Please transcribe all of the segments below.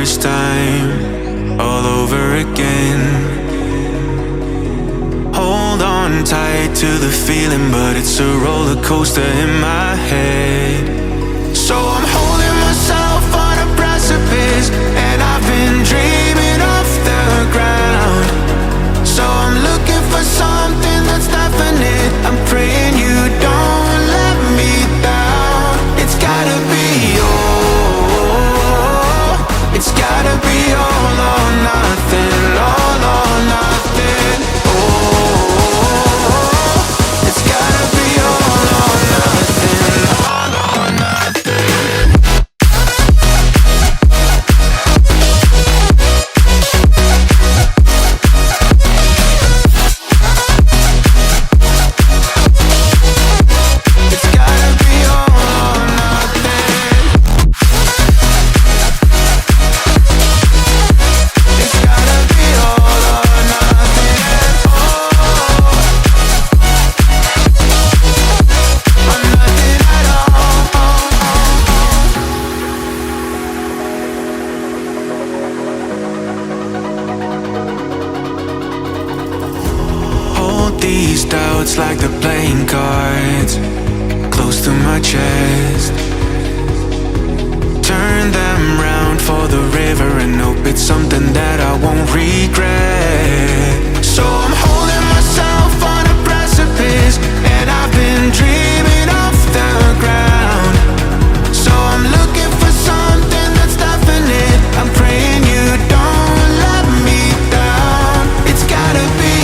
first time, all over again. Hold on tight to the feeling, but it's a roller coaster in my head. So I'm holding myself on a precipice, and I've been dreaming off the ground. So I'm looking for something that's definite. I'm praying you don't let me down. It's gotta be it's gotta be all or nothing, all or nothing. Oh, it's gotta be all or nothing, all or nothing. It's gotta be all or nothing. It's gotta be all or nothing. Oh, or nothing at all. Hold these doubts like the playing cards close to my chest. Turn them round for the river and hope it's something that I won't regret. So I'm holding myself on a precipice, and I've been dreaming off the ground. So I'm looking for something that's definite. I'm praying you don't let me down. It's gotta be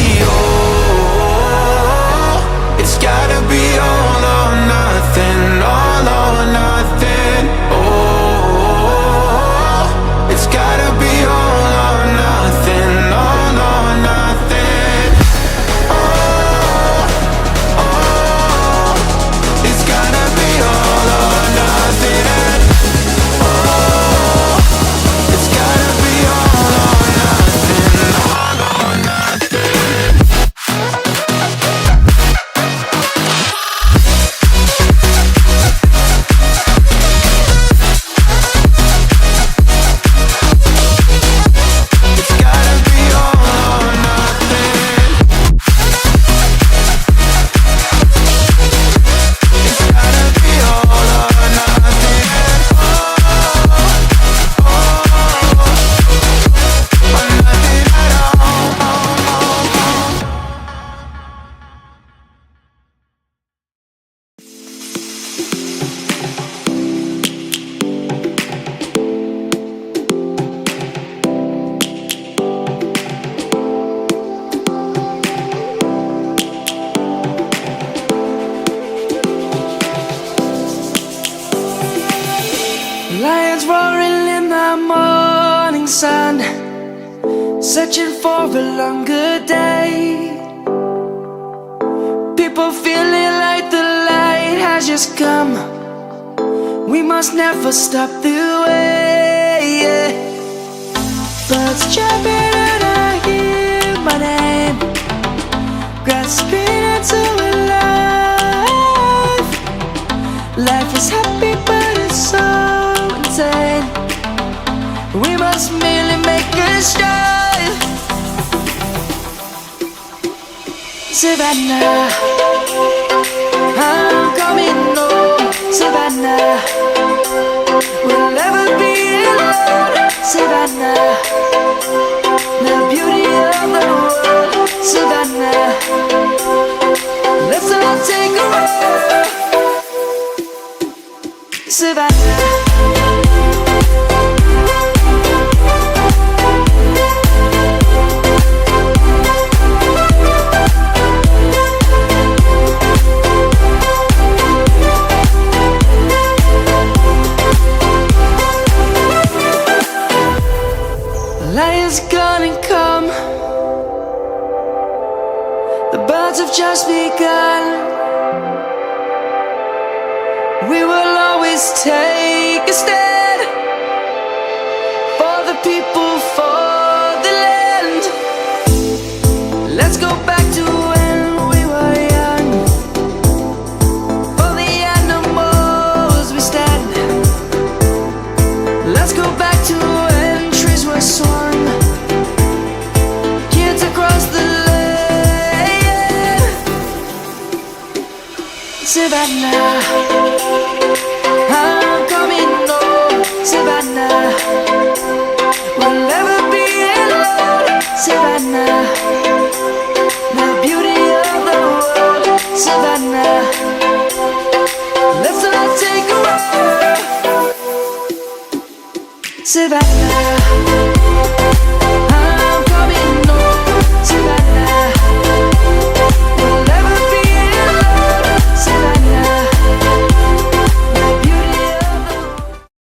it's gotta be all or nothing, all or nothing. Oh, it's gotta be all or nothing, all or nothing. Oh, oh, it's gotta be all or nothing. Oh, it's gotta be all or nothing, all or nothing. It's gotta be all or nothing. It's gotta be all or nothing. Oh, oh, or nothing at all. Lions roaring in the morning sun, searching for a longer day. People feeling like the light has just come. We must never stop the way. Birds chirping and I hear my name, grasping into a life. Life is happy but it's so insane. We must merely make a strive. Savannah, I'm coming home. Savannah, we'll never be alone. Savannah, the beauty of the world. Savannah, let's all take a walk. Savannah. Lion's gonna come. The birds have just begun. We will always take a stand for the people, for the land. Let's go back to when we were young. For the animals we stand. Let's go back to when Savannah, I'm coming home, Savannah. We'll never be alone, Savannah. The beauty of the world, Savannah. Let's not take a walk, Savannah.